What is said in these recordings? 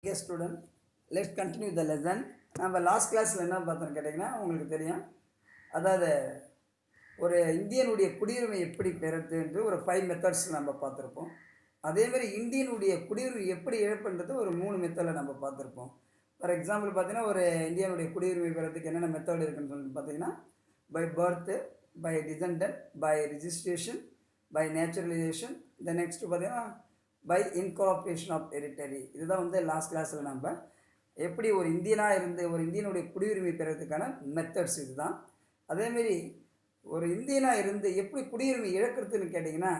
Dear student, let's continue the lesson. நம்ம last கிளாஸில் என்ன பார்த்தோன்னு கேட்டிங்கன்னா உங்களுக்கு தெரியும். அதாவது ஒரு இந்தியனுடைய குடியுரிமை எப்படி பெறுறது என்று ஒரு 5 மெத்தட்ஸ் நம்ம பார்த்துருப்போம். அதேமாதிரி இந்தியனுடைய குடியுரிமை எப்படி இழப்புன்றது ஒரு 3 மெத்தடில் நம்ம பார்த்துருப்போம். ஃபார் எக்ஸாம்பிள் பார்த்தீங்கன்னா ஒரு இந்தியனுடைய குடியுரிமை பெறதுக்கு என்னென்ன மெத்தட் இருக்குன்னு சொல்லி பார்த்தீங்கன்னா by birth, by descendant, by registration, by naturalization, the next பார்த்தீங்கன்னா பை இன்கார்பரேஷன் ஆஃப் டெரிட்டரி. இதுதான் வந்து லாஸ்ட் கிளாஸில் நம்ம எப்படி ஒரு இந்தியனாக இருந்து ஒரு இந்தியனுடைய குடியுரிமை பெறதுக்கான மெத்தட்ஸ் இதுதான். அதேமாரி ஒரு இந்தியனாக இருந்து எப்படி குடியுரிமை இழக்கிறதுன்னு கேட்டிங்கன்னா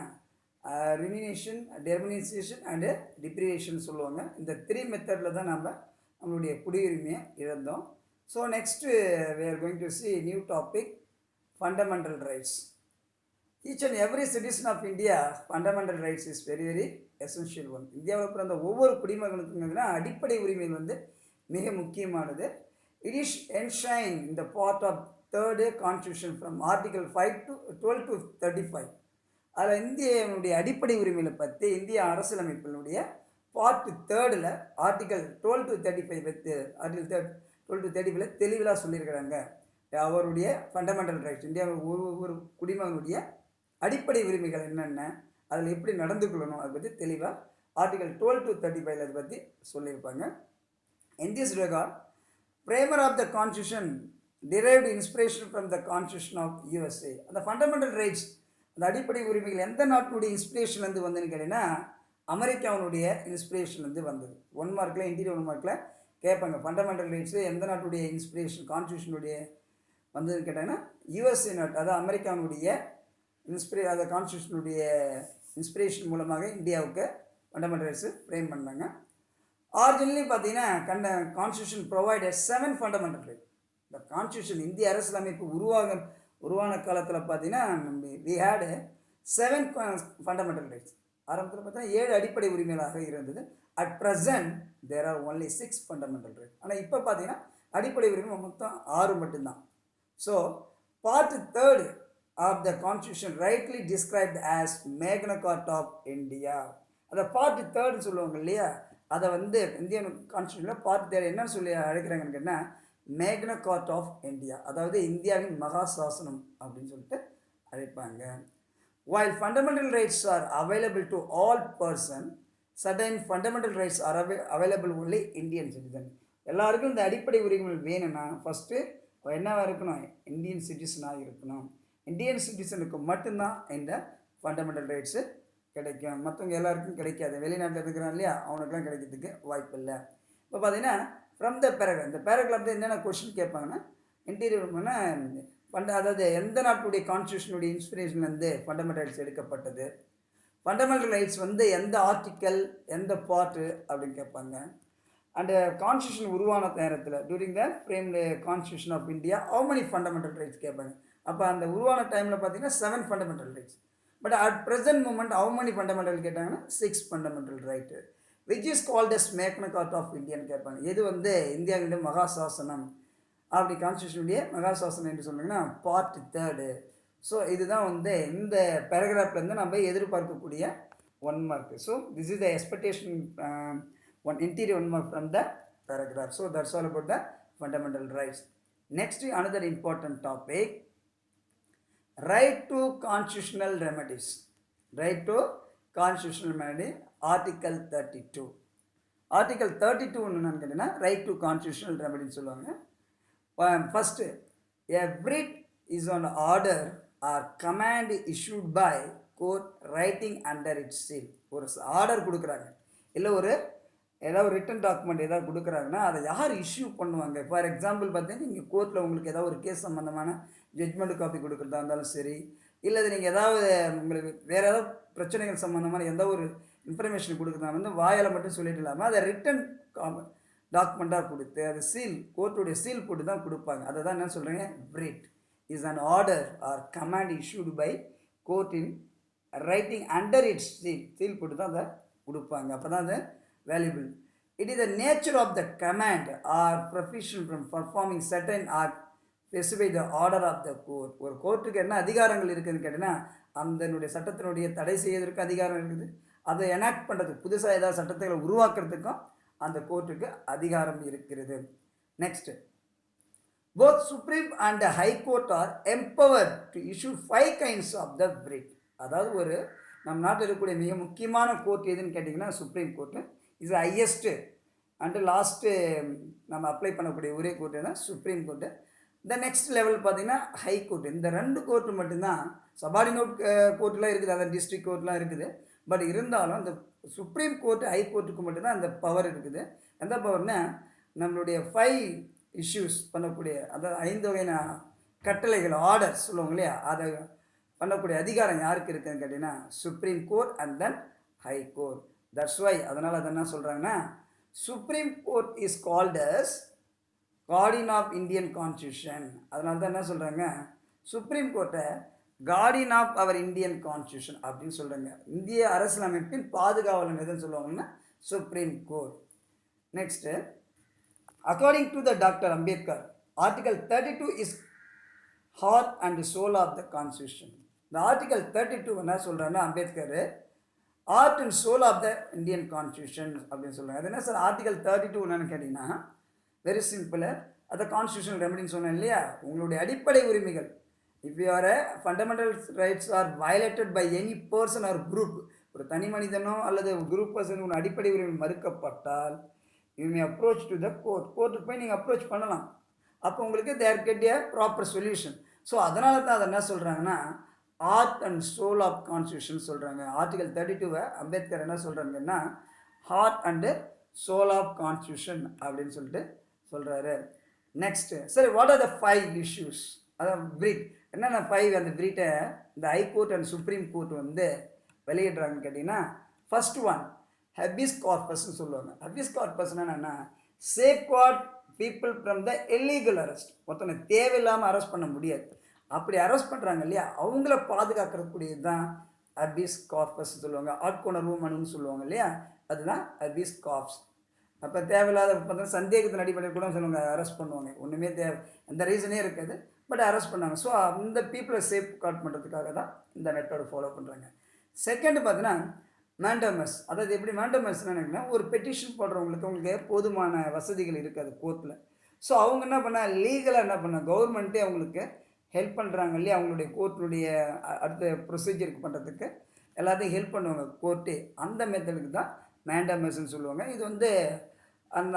ரினினேஷன், டெர்மினேஷன் அண்டு டிப்ரிவேஷன் சொல்லுவாங்க. இந்த 3 மெத்தடில் தான் நம்மளுடைய குடியுரிமையை இழந்தோம். So next we are going to see new topic, fundamental rights. Each and every citizen of India, fundamental rights is very very essential one. இந்தியாவில் பிறந்த ஒவ்வொரு குடிமகனுக்குங்கன்னா அடிப்படை உரிமைகள் வந்து மிக முக்கியமானது. It is enshrined in the part of 3rd Constitution from Article 5 to 12 to 35. அதில் இந்தியனுடைய அடிப்படை உரிமைகளை பற்றி இந்திய அரசியலமைப்பினுடைய பார்ட் 3rd ஆர்டிகல் 12 to 35 பற்றி ஆர்டிகல் 12 to 35 தெளிவாக சொல்லியிருக்கிறாங்க. அவருடைய ஃபண்டமெண்டல் ரைட்ஸ், இந்தியாவில் ஒவ்வொரு குடிமகனுடைய அடிப்படை உரிமைகள் என்னென்ன, அதில் எப்படி நடந்துக்கொள்ளணும் அதை பற்றி தெளிவாக ஆர்டிகல் 12 to 35 அதை பற்றி சொல்லியிருப்பாங்க. In this regard, primer of the Constitution derived inspiration from the Constitution of USA. அந்த ஃபண்டமெண்டல் ரைட்ஸ், அந்த அடிப்படை உரிமைகள் எந்த நாட்டினுடைய இன்ஸ்பிரேஷன் வந்து வந்துன்னு கேட்டிங்கன்னா அமெரிக்காவினுடைய இன்ஸ்பிரேஷன் வந்து வந்தது. 1 மார்க்கில் இன்டீரியர் 1 மார்க்கில் கேட்பாங்க ஃபண்டமெண்டல் ரைட்ஸு எந்த நாட்டுடைய இன்ஸ்பிரேஷன் கான்ஸ்டியூஷனுடைய வந்ததுன்னு கேட்டாங்கன்னா யூஎஸ்ஏ நாட்டு, அதாவது அமெரிக்காவினுடைய அந்த கான்ஸ்டியூஷனுடைய இன்ஸ்பிரேஷன் மூலமாக இந்தியாவுக்கு ஃபண்டமெண்டல் ரைட்ஸு ஃப்ரேம் பண்ணாங்க. ஆரிஜினலி பார்த்தீங்கன்னா கான்ஸ்டியூஷன் ப்ரொவைடட் 7 ஃபண்டமெண்டல் ரைட். இந்த கான்ஸ்டியூஷன் இந்திய அரசியலமைப்பு உருவான காலத்தில் பார்த்தீங்கன்னா வி ஹேடு 7 ஃபண்டமெண்டல் ரைட்ஸ். ஆரம்பத்தில் பார்த்தீங்கன்னா 7 அடிப்படை உரிமைகளாக இருந்தது. At present there are only 6 fundamental right. ஆனால் இப்போ பார்த்தீங்கன்னா அடிப்படை உரிமை மொத்தம் 6 மட்டும்தான். So part 3rd of the constitution rightly described as magna carta of India. அதை பார்ட் 3rd சொல்லுவாங்க இல்லையா, அதை வந்து இந்தியன் கான்ஸ்டியூஷனில் பார்ட் 3 என்னன்னு சொல்லி அழைக்கிறாங்கன்னு கேட்டால் மேக்னா கார்ட்டா ஆஃப் இந்தியா, அதாவது இந்தியாவின் மகா சாசனம் அப்படின்னு சொல்லிட்டு அழைப்பாங்க. While fundamental rights are available to all person, certain fundamental rights are available only Indian citizen. எல்லாருக்கும் இந்த அடிப்படை உரிமைகள் வேணும்னா ஃபஸ்ட்டு என்னவாக இருக்கணும், இந்தியன் சிட்டிசனாக இருக்கணும். இந்தியன் சிட்டிசனுக்கு மட்டும்தான் இந்த ஃபண்டமெண்டல் ரைட்ஸு கிடைக்கும், மற்றவங்க எல்லாருக்கும் கிடைக்காது. வெளிநாட்டில் இருக்கிறான் இல்லையா, அவனுக்குலாம் கிடைக்கிறதுக்கு வாய்ப்பு இல்லை. இப்போ பார்த்தீங்கன்னா ஃப்ரம் த பேராகிராஃப், இந்த பேராகிராஃபில் என்னென்ன கொஸ்டின் கேட்பாங்கன்னா இன்டீரியர் அதாவது எந்த நாட்டுடைய கான்ஸ்டியூஷனுடைய இன்ஸ்பிரேஷன்லேருந்து ஃபண்டமெண்டல் ரைட்ஸ் எடுக்கப்பட்டது, ஃபண்டமெண்டல் ரைட்ஸ் வந்து எந்த ஆர்டிக்கல் எந்த பார்ட்டு அப்படின்னு கேட்பாங்க. அண்டு கான்ஸ்டியூஷன் உருவான நேரத்தில் during the frame constitution of India how many fundamental rights கேட்பாங்க. அப்போ அந்த உருவான டைமில் பார்த்தீங்கன்னா 7 fundamental rights. But at present moment how many fundamental கேட்டாங்கன்னா 6 fundamental right. Which is called as magna carta of இந்தியான்னு கேட்பாங்க. எது வந்து இந்தியாவினுடைய மகா சாசனம், அப்படி கான்ஸ்டியூஷனுடைய மகா சாசனம் என்று சொன்னீங்கன்னா பார்ட் 3rd. ஸோ இதுதான் வந்து இந்த பேராகிராஃப்லேருந்து நம்ம எதிர்பார்க்கக்கூடிய 1 mark. So this is the expectation interior 1 mark from the paragraph. So that's all about the fundamental rights. Next, another important topic, right to constitutional remedies. Right to constitutional remedy, article 32. article 32 என்னன்னு கேட்டீங்கன்னா right to constitutional ரெமெடின்னு சொல்லுவாங்க. First, a writ is on order or command issued by court writing under its seal. ஒரு order கொடுக்குறாங்க, இல்லை ஏதாவது return document ஏதாவது கொடுக்குறாங்கன்னா அதை யார் இஷ்யூ பண்ணுவாங்க. ஃபார் எக்ஸாம்பிள் பார்த்தீங்கன்னா நீங்கள் கோர்ட்டில் உங்களுக்கு ஏதாவது ஒரு கேஸ் சம்மந்தமான ஜட்மெண்ட் காப்பி கொடுக்குறதா இருந்தாலும் சரி, இல்லை நீங்கள் ஏதாவது உங்களுக்கு வேறு ஏதாவது பிரச்சனைகள் சம்மந்தமான எந்த ஒரு இன்ஃபர்மேஷன் கொடுக்குறதா வந்து வாயால் மட்டும் சொல்லிட்டு இல்லாமல் அதை ரிட்டன் டாக்குமெண்ட்டாக கொடுத்து அது சீல், கோர்ட்டுடைய சீல் போட்டு தான் கொடுப்பாங்க. அதை தான் என்ன சொல்கிறீங்க, writ is an order or command issued by court in writing under its seal. Seal போட்டு தான் அதை கொடுப்பாங்க, அப்போ தான் அது valuable. It is the nature of the command or provision from performing certain act specify the order of the court. ஒரு கோர்ட்டுக்கு என்ன அதிகாரங்கள் இருக்குதுன்னு கேட்டிங்கன்னா அந்தனுடைய சட்டத்தினுடைய தடை செய்வதற்கு அதிகாரம் இருக்குது, அதை எனாக்ட் பண்ணுறதுக்கு புதுசாக ஏதாவது சட்டத்தை உருவாக்குறதுக்கும் அந்த கோர்ட்டுக்கு அதிகாரம் இருக்கிறது. Next, both supreme and high court are empowered to issue 5 kinds of the writ. அதாவது ஒரு நம் நாட்டில் இருக்கக்கூடிய மிக முக்கியமான கோர்ட் எதுன்னு கேட்டிங்கன்னா supreme court is highest and last நம்ம அப்ளை பண்ணக்கூடிய ஒரே கோர்ட்டு தான் சுப்ரீம் கோர்ட்டு. இந்த நெக்ஸ்ட் லெவல் பார்த்திங்கன்னா ஹை கோர்ட். இந்த 2 கோர்ட்டு மட்டும்தான், சபார்டினேட் கோர்ட்லாம் இருக்குது, அதாவது டிஸ்ட்ரிக்ட் கோர்ட்லாம் இருக்குது. பட் இருந்தாலும் அந்த சுப்ரீம் கோர்ட் ஹை கோர்ட்டுக்கு மட்டும்தான் அந்த பவர் இருக்குது. எந்த பவர்னா நம்மளுடைய 5 இஷ்யூஸ் பண்ணக்கூடிய, அதாவது 5 வகையான கட்டளைகள், ஆர்டர்ஸ் சொல்லுவாங்க இல்லையா, அதை பண்ணக்கூடிய அதிகாரம் யாருக்கு இருக்குதுன்னு கேட்டிங்கன்னா supreme court and then high court. That's why அதனால் அதை என்ன சொல்கிறாங்கன்னா supreme court is called as guardian of Indian constitution. அதனால தான் என்ன சொல்கிறாங்க, சுப்ரீம் கோர்ட்டை guardian of our Indian constitution அப்படின்னு சொல்கிறாங்க. இந்திய அரசியலமைப்பின் பாதுகாவலன் எதுன்னு சொல்லுவாங்கன்னா supreme court. Next, according to the doctor Ambedkar, article 32 is heart and soul of the constitution. இந்த ஆர்டிகல் 32 என்ன சொல்கிறாங்கன்னா Ambedkar heart and soul of the Indian constitution அப்படின்னு சொல்கிறாங்க. அது என்ன சார் ஆர்டிகல் 32 என்னன்னு கேட்டிங்கன்னா வெரி சிம்பிள், அதை கான்ஸ்டியூஷனல் ரெமெடின்னு சொன்னேன் இல்லையா, உங்களுடைய அடிப்படை உரிமைகள், if your fundamental rights are violated by any person or group, ஒரு தனி மனிதனோ அல்லது குரூப் பர்சன் உங்கள் அடிப்படை உரிமை மறுக்கப்பட்டால் you may approach to the court. கோர்ட்டுக்கு போய் நீங்கள் அப்ரோச் பண்ணலாம். அப்போ உங்களுக்கு there get a proper solution. So அதனால தான் அதை என்ன சொல்கிறாங்கன்னா heart and soul of constitution சொல்கிறாங்க. ஆர்டிகல் 32 அம்பேத்கர் என்ன சொல்கிறாங்கன்னா heart and soul of constitution அப்படின்னு சொல்லிட்டு சொல்கிறாரு. நெக்ஸ்ட்டு, சரி, வாட் ஆர் த 5 இஷ்யூஸ், அதான் பிரீட் என்னென்ன 5 அந்த பிரீட்டை இந்த high court and supreme court வந்து வெளியிடுறாங்கன்னு கேட்டிங்கன்னா ஃபர்ஸ்ட் ஒன் ஹபிஸ் கார்பஸ்ன்னு சொல்லுவாங்க. ஹபிஸ் கார்பஸ்னா என்னென்னா safeguard people from the illegal arrest. ஒருத்தனை தேவையில்லாமல் அரெஸ்ட் பண்ண முடியாது, அப்படி அரெஸ்ட் பண்ணுறாங்க இல்லையா, அவங்கள பாதுகாக்கக்கூடியது தான் ஹபிஸ் கார்பஸ் சொல்லுவாங்க. ஆட்கொணர்வு மனுன்னு சொல்லுவாங்க இல்லையா, அதுதான் ஹபிஸ் கார்ப்ஸ். அப்போ தேவையில்லாத பார்த்தா சந்தேகத்தின் அடிப்படையில் கூட சொல்லுவாங்க அரெஸ்ட் பண்ணுவாங்க, ஒன்றுமே எந்த ரீசனே இருக்காது, பட் அரெஸ்ட் பண்ணாங்க. ஸோ அந்த பீப்புளை சேஃப் கார்ட் பண்ணுறதுக்காக தான் இந்த மெத்தடை ஃபாலோ பண்ணுறாங்க. செகண்ட் பார்த்தீங்கன்னா மேண்டமஸ். அதாவது எப்படி மேண்டமஸ்ன்னு நினைக்கிறேன்னா ஒரு பெட்டிஷன் போடுறவங்களுக்கு உங்களுக்கு போதுமான வசதிகள் இருக்காது கோர்ட்டில். ஸோ அவங்க என்ன பண்ணால் லீகலாக என்ன பண்ணால் கவர்மெண்ட்டே அவங்களுக்கு ஹெல்ப் பண்ணுறாங்க இல்லையா, அவங்களுடைய கோர்ட்டுடைய அடுத்த ப்ரொசீஜருக்கு பண்ணுறதுக்கு எல்லாத்தையும் ஹெல்ப் பண்ணுவாங்க கோர்ட்டே. அந்த மெத்தடுக்கு தான் மேண்டமஸ்ன்னு சொல்லுவாங்க. இது வந்து அந்த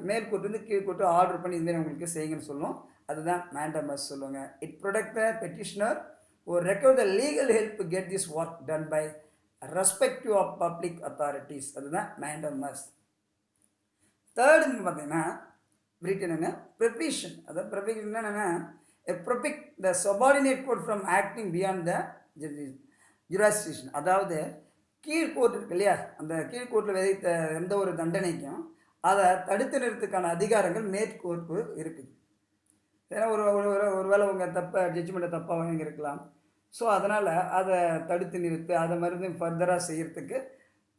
மேல் கோர்ட்டு வந்து கீழ் கோர்ட்டு ஆர்டர் பண்ணி இதுமாரி உங்களுக்கு செய்யுங்கன்னு சொல்லுவோம், அதுதான் மேண்டமஸ் சொல்லுவாங்க. இட் ப்ரொடெக்ட் த பெட்டிஷனர் ஒரு recover the legal help get this work done by respective of public authorities, அதுதான் மேண்டமஸ். தேர்டுன்னு பார்த்தீங்கன்னா பிரிட்டன் என்ன ப்ரொபிஷன். அதாவது ப்ரொபிஷன் என்னென்னா prohibit the subordinate court from acting beyond the jurisdiction. அதாவது கீழ்கோர்ட் இருக்கு இல்லையா, அந்த கீழ்கோர்ட்டில் விதைத்த எந்த ஒரு தண்டனைக்கும் அதை தடுத்து நிறுத்துக்கான அதிகாரங்கள் மேற்கோர்ப்பு இருக்குது. ஏன்னா ஒரு வேளை உங்கள் ஜட்ஜ்மெண்ட்டை தப்பாக வாங்கியிருக்கலாம். ஸோ அதனால் அதை தடுத்து நிறுத்து, அதை மறுபடியும் ஃபர்தராக செய்கிறதுக்கு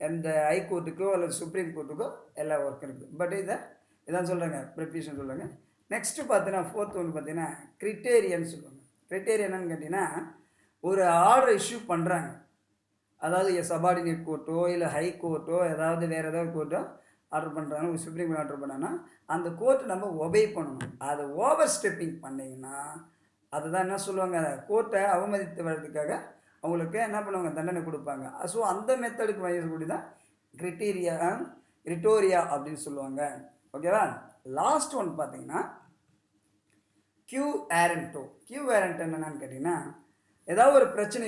எந்த ஹைகோர்ட்டுக்கோ அல்லது சுப்ரீம் கோர்ட்டுக்கோ எல்லா ஒர்க் இருக்குது. பட் இதான் சொல்கிறாங்க ப்ரொபிஷன் சொல்கிறாங்க. நெக்ஸ்ட்டு பார்த்தீங்கன்னா ஃபோர்த் ஒன்று பார்த்தீங்கன்னா கிரிட்டேரியன்னு சொல்லுவாங்க. கிரிட்டேரியன்னு கேட்டிங்கன்னா ஒரு ஆர்டர் இஷ்யூ பண்ணுறாங்க, அதாவது சபார்டினேட் கோர்ட்டோ இல்லை ஹை கோர்ட்டோ ஏதாவது வேறு ஏதாவது கோர்ட்டோ ஆர்டர் பண்ணுறாங்க, ஒரு சுப்ரீம் கோர்ட் ஆர்டர் பண்ணாங்கன்னா அந்த கோர்ட்டை நம்ம ஒபே பண்ணணும். அதை ஓவர் ஸ்டெப்பிங் பண்ணிங்கன்னா அதுதான் என்ன சொல்லுவாங்க, கோர்ட்டை அவமதித்து வர்றதுக்காக அவங்களுக்கு என்ன பண்ணுவாங்க, தண்டனை கொடுப்பாங்க. ஸோ அந்த மெத்தடுக்கு வயசக்கூடிய தான் ரிட்டோரியா அப்படின்னு சொல்லுவாங்க. ஓகேவா. லாஸ்ட் ஒன் பார்த்தீங்கன்னா கியூ வேரண்டோ. கியூ வேரண்டோ என்னென்னு கேட்டிங்கன்னா ஏதாவது ஒரு பிரச்சனை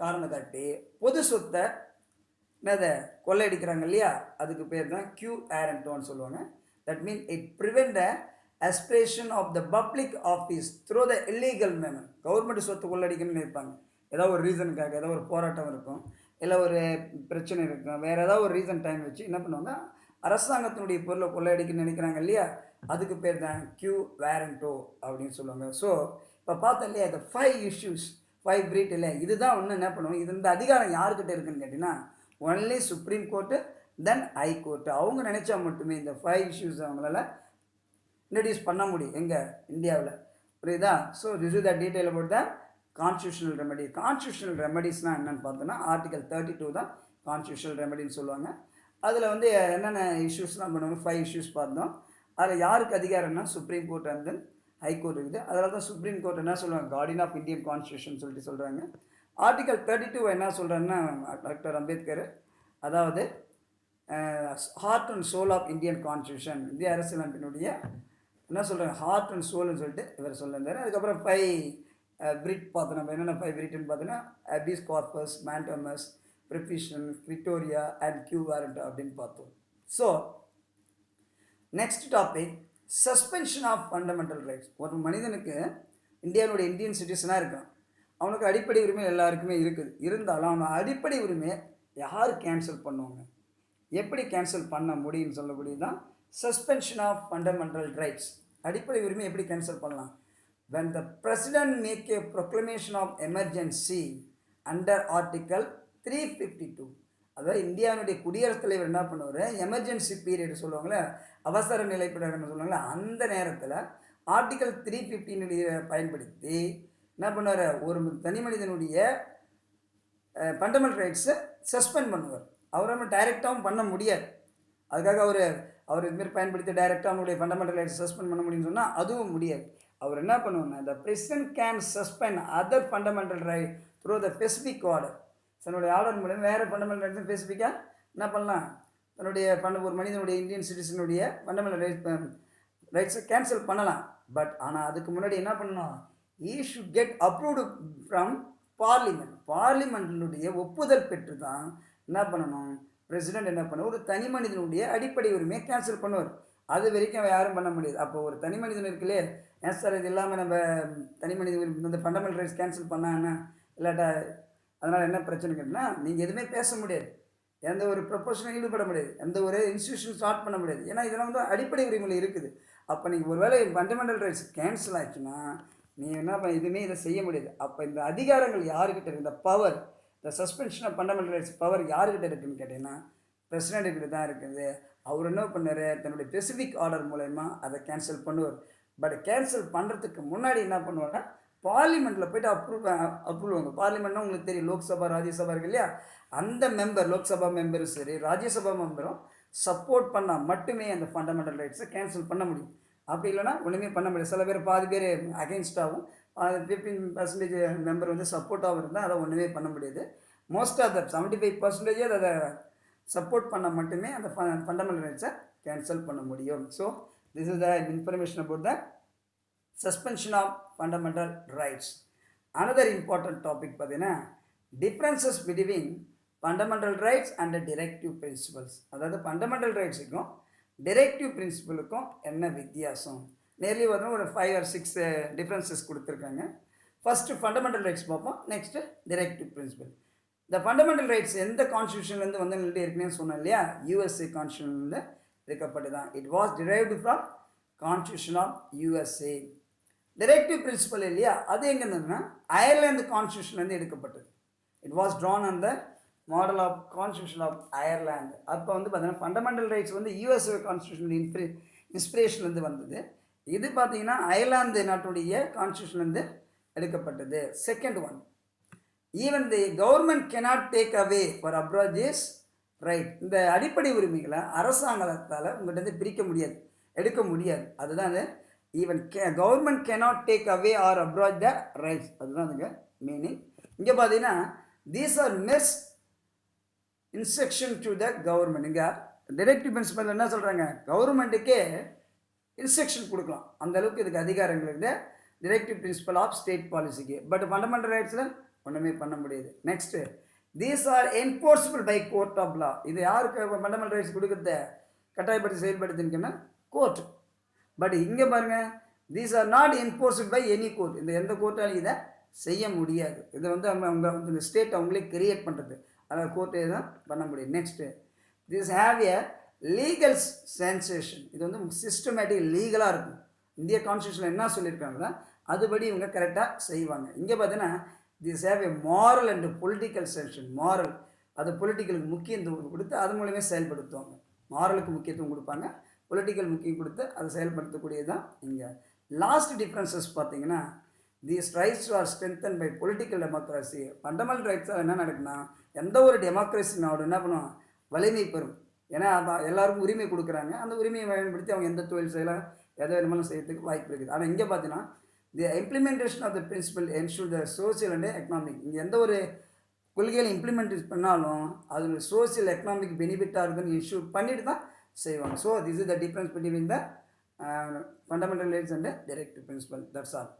காரணம் காட்டி பொது சொத்தை என்னதை கொள்ளையடிக்கிறாங்க இல்லையா, அதுக்கு பேர் தான் கியூ வேரண்டோன்னு சொல்லுவாங்க. That mean it prevent the aspiration of the public office through the illegal manner. Government சொத்து கொள்ளடிக்கணும்னு நினைப்பாங்க, ஏதாவது ஒரு ரீசனுக்காக, ஏதாவது ஒரு போராட்டம் இருக்கும், இல்லை ஒரு பிரச்சனை இருக்கும், வேறு ஏதாவது ஒரு ரீசன் டைம் வச்சு என்ன பண்ணுவாங்க, அரசாங்கத்தினுடைய பொருளை கொள்ளையடிக்கணும்னு நினைக்கிறாங்க இல்லையா, அதுக்கு பேர் தான் கியூ வேரண்டோ அப்படின்னு சொல்லுவாங்க. ஸோ இப்போ பார்த்தோம் இல்லையா, இந்த 5 இஷ்யூஸ் 5 பிரீட் இல்லை, இதுதான் ஒன்று என்ன பண்ணுவோம், இது இந்த அதிகாரம் யாருக்கிட்ட இருக்குன்னு கேட்டிங்கன்னா only supreme court then high court. அவங்க நினச்சா மட்டுமே இந்த 5 இஷ்யூஸ் அவங்களால இன்ட்ரடியூஸ் பண்ண முடியும் எங்கள் இந்தியாவில். புரியுதா. So this is the detail about the constitutional remedy. Constitutional ரெமெடிஸ்னால் என்னென்னு பார்த்தோன்னா ஆர்டிகல் 32 தான் கான்ஸ்டியூஷனல் ரெமெடின்னு சொல்லுவாங்க. அதில் வந்து என்னென்ன இஷ்யூஸ்லாம் பண்ணுவாங்க 5 இஷ்யூஸ் பார்த்தோம். அதில் யாருக்கு அதிகாரம்னா supreme court and then high court இருக்குது. அதனால தான் சுப்ரீம் கோர்ட் என்ன சொல்லுவாங்க, கார்டியன் ஆஃப் இந்தியன் கான்ஸ்டியூஷன் சொல்லிட்டு சொல்கிறாங்க. ஆர்டிகல் 32 என்ன சொல்கிறாங்கன்னா டாக்டர் அம்பேத்கர், அதாவது heart and soul of Indian constitution, இந்திய அரசியலமைப்பினுடைய என்ன சொல்கிறாங்க ஹார்ட் அண்ட் சோல்னு சொல்லிட்டு இவர் சொல்லியிருந்தார். அதுக்கப்புறம் 5 பிரிட் பார்த்தோம். நம்ம என்னென்ன 5 பிரிட்னு பார்த்தோன்னா அபிஸ் கார்பஸ், மேண்டமஸ், ப்ரிபிஷன், விக்டோரியா அண்ட் கியூ வாரண்ட் அப்படின்னு பார்த்தோம். So next topic suspension of fundamental rights. ஒரு மனிதனுக்கு இந்தியாவுடைய இந்தியன் சிட்டிசனாக இருக்கான், அவனுக்கு அடிப்படை உரிமை எல்லாருக்குமே இருக்குது. இருந்தாலும் அவன் அடிப்படை உரிமையை யார் கேன்சல் பண்ணுவாங்க, எப்படி கேன்சல் பண்ண முடியும்னு சொல்லக்கூடியது தான் சஸ்பென்ஷன் ஆஃப் ஃபண்டமெண்டல் ரைட்ஸ். அடிப்படை உரிமை எப்படி கேன்சல் பண்ணலாம்? when the president make a proclamation of emergency under article 352, அதாவது இந்தியாவுடைய குடியரசுத் தலைவர் என்ன பண்ணுவார், எமர்ஜென்சி பீரியட் சொல்லுவாங்களே, அவசர நிலை பிரகடனம் சொல்லுவாங்களே, அந்த நேரத்தில் ஆர்டிக்கல் 315 பயன்படுத்தி என்ன பண்ணுவார், ஒரு தனி மனிதனுடைய ஃபண்டமெண்டல் ரைட்ஸை சஸ்பெண்ட் பண்ணுவார். அவரால் டைரெக்டாகவும் பண்ண முடியாது. அதுக்காக அவர் இதுமாரி பயன்படுத்தி டைரெக்டாக அவனுடைய ஃபண்டமெண்டல் ரைட்ஸ் சஸ்பெண்ட் பண்ண முடியும்னு சொன்னால் அதுவும் முடியாது. அவர் என்ன பண்ணுவாங்கன்னா, the president can suspend other fundamental right through the specific order. தன்னுடைய ஆர்டர் மூலம் வேறு ஃபண்டமெண்டல் ரைட்ஸும் ஸ்பெசிஃபிக்காக என்ன பண்ணலாம், தன்னுடைய ஒரு மனிதனுடைய இந்தியன் சிட்டிசனுடைய ஃபண்டமெண்டல் ரைட்ஸை கேன்சல் பண்ணலாம். பட் ஆனால் அதுக்கு முன்னாடி என்ன பண்ணணும், he should get approved from parliament. பார்லிமெண்ட்டினுடைய ஒப்புதல் பெற்று தான் என்ன பண்ணணும், பிரசிடென்ட் என்ன பண்ணுவார், ஒரு தனி மனிதனுடைய அடிப்படை உரிமையை கேன்சல் பண்ணுவார். அது வரைக்கும் யாரும் பண்ண முடியாது. அப்போ ஒரு தனி மனிதன் இருக்குல்லையே, ஏன் சார் இது இல்லாமல் நம்ம தனி மனித இந்த ஃபண்டமெண்டல் ரைட்ஸ் கேன்சல் பண்ணாங்கன்னா இல்லாட்டா அதனால் என்ன பிரச்சனை கேட்டால், நீங்கள் எதுவுமே பேச முடியாது, எந்த ஒரு ப்ரொபோஷனும் ஈடுபட முடியாது, எந்த ஒரு இன்ஸ்டியூஷன் ஸ்டார்ட் பண்ண முடியாது. ஏன்னா இதெல்லாம் வந்து அடிப்படை உரிமையில் இருக்குது. அப்போ நீங்கள் ஒரு வேளை ஃபண்டமெண்டல் ரைட்ஸ் கேன்சல் ஆச்சுன்னா நீங்கள் என்ன எதுவுமே இதை செய்ய முடியாது. அப்போ இந்த அதிகாரங்கள் யாருக்கிட்ட இருக்குது, இந்த பவர், இந்த suspension of fundamental rights power யாருக்கிட்ட இருக்குதுன்னு கேட்டிங்கன்னா பிரசிடென்ட் கிட்ட தான் இருக்குது. அவர் என்ன பண்ணார், தன்னுடைய ஸ்பெசிஃபிக் ஆர்டர் மூலயமா அதை கேன்சல் பண்ணுவார். பட் கேன்சல் பண்ணுறதுக்கு முன்னாடி என்ன பண்ணுவாங்கன்னா, பார்லிமெண்ட்டில் போய்ட்டு அப்ரூவ் வாங்க. பார்லிமெண்ட்னா உங்களுக்கு தெரியும், லோக்சபா ராஜ்யசபா இருக்கு இல்லையா, அந்த மெம்பர் லோக்சபா மெம்பரும் சரி ராஜ்யசபா மெம்பரும் சப்போர்ட் பண்ணால் மட்டுமே அந்த ஃபண்டமெண்டல் ரைட்ஸை கேன்சல் பண்ண முடியும். அப்படி இல்லைனா ஒன்றுமே பண்ண முடியாது. சில பேர் பாதி பேர் அகெயின்ஸ்டாகவும் 15% மெம்பர் வந்து சப்போர்ட்டாகவும் இருந்தால் அதை ஒன்றுமே பண்ண முடியாது. மோஸ்ட் ஆஃப் த 75% அதை சப்போர்ட் பண்ண மட்டுமே அந்த ஃபண்டமெண்டல் ரைட்ஸை கேன்சல் பண்ண முடியும். So this is the information about the suspension of fundamental rights. Another important topic பார்த்தீங்கன்னா differences between fundamental rights and directive principles. அதாவது ஃபண்டமெண்டல் ரைட்ஸுக்கும் டிரெக்டிவ் பிரின்சிபலுக்கும் என்ன வித்தியாசம், நேர்லி வந்து ஒரு 5 or 6 டிஃப்ரென்சஸ் கொடுத்துருக்காங்க. ஃபஸ்ட்டு ஃபண்டமெண்டல் ரைட்ஸ் பார்ப்போம், நெக்ஸ்ட்டு டிரெக்டிவ் பிரின்சிபல். இந்த ஃபண்டமெண்டல் ரைட்ஸ் எந்த கான்ஸ்டியூஷன்லேருந்து வந்து நின்று இருக்குன்னு சொன்னேன் இல்லையா, யூஎஸ்ஏ கான்ஸ்டியூஷன்லேருந்து எடுக்கப்பட்டு தான். It was derived from constitution of USA. Directive principle இல்லையா, அது எங்கே இருந்ததுன்னா அயர்லாந்து கான்ஸ்டியூஷன்லேருந்து எடுக்கப்பட்டது. It was drawn on the model of constitution of Ireland. அப்போ வந்து பார்த்தீங்கன்னா ஃபண்டமெண்டல் ரைட்ஸ் வந்து யூஎஸ்ஏ கான்ஸ்டியூஷன் இன்ஸ்பிரேஷன்லேருந்து வந்தது. இது பார்த்தீங்கன்னா அயர்லாந்து நாட்டுடைய கான்ஸ்டியூஷன்லேருந்து எடுக்கப்பட்டது. Second one, even the government cannot take away for abroad this right. இந்த அடிப்படை உரிமைகளை அரசாங்கத்தால் உங்கள்கிட்ட பிரிக்க முடியாது, எடுக்க முடியாது. அதுதான் அது. Even government cannot take away R abroad the rights, அதுதான் அதுங்க மீனிங். இங்கே பார்த்தீங்கன்னா these are miss instruction to the government. இங்கே டிரெக்டிவ் பிரின்சிபல் என்ன சொல்கிறாங்க, கவர்மெண்ட்டுக்கே இன்ஸ்ட்ரக்ஷன் கொடுக்கலாம், அந்த அளவுக்கு இதுக்கு அதிகாரங்கள் இருக்குது டிரெக்டிவ் பிரின்சிபல் ஆஃப் ஸ்டேட் பாலிசிக்கு. பட் ஃபண்டமெண்டல் ரைட்ஸில் ஒன்றுமே பண்ண முடியாது. Next, these are enforceable by court of law. இது யாருக்கு ஃபண்டமெண்டல் ரைட்ஸ் கொடுக்குறத கட்டாயப்படுத்தி செயல்படுத்தினுக்குன்னா கோர்ட். பட் இங்கே பாருங்கள், these are not enforced by any court. இந்த எந்த கோர்ட்டாலும் இதை செய்ய முடியாது. இதை வந்து அவங்க வந்து இந்த ஸ்டேட் அவங்களே கிரியேட் பண்ணுறது, அதாவது கோர்ட்டே தான் பண்ண முடியும். Next, this have a legal sensation. இது வந்து சிஸ்டமேட்டிக் லீகலாக இருக்கும். இந்திய கான்ஸ்டியூஷனில் என்ன சொல்லியிருக்காங்களோ அதுபடி இவங்க கரெக்டாக செய்வாங்க. இங்கே பார்த்தீங்கன்னா this have a moral and political sanction. Moral, அது பொலிட்டிக்கலுக்கு முக்கியத்துவம் கொடுத்து அது மூலமே செயல்படுத்துவாங்க. மாரலுக்கு முக்கியத்துவம் கொடுப்பாங்க, பொலிட்டிக்கல் முக்கியம் கொடுத்து அதை செயல்படுத்தக்கூடியது தான் இங்கே. லாஸ்ட் டிஃப்ரென்சஸ் பார்த்தீங்கன்னா these rights are strengthen by political democracy. Fundamental ரைட்ஸாக என்ன நடக்குன்னா, எந்த ஒரு டெமோக்ரஸி நாடு என்ன பண்ணுவோம், வலிமை பெறும். ஏன்னா எல்லாருக்கும் உரிமை கொடுக்குறாங்க. அந்த உரிமையை பயன்படுத்தி அவங்க எந்த தொழில் செய்யலாம், எதை வேணுமானாலும் செய்யறதுக்கு வாய்ப்பு இருக்குது. ஆனால் இங்கே பார்த்தீங்கன்னா, the implementation of the principle ensure the social and economic. இங்கே எந்த ஒரு கொள்கைகளை இம்ப்ளிமெண்ட் பண்ணாலும் அது சோசியல் எக்கனாமிக் பெனிஃபிட்டாக இருக்குன்னு இன்ஷூர் பண்ணிட்டு தான் செய்வாங்க. So this is the difference between the fundamental rights and directive principle. That's all.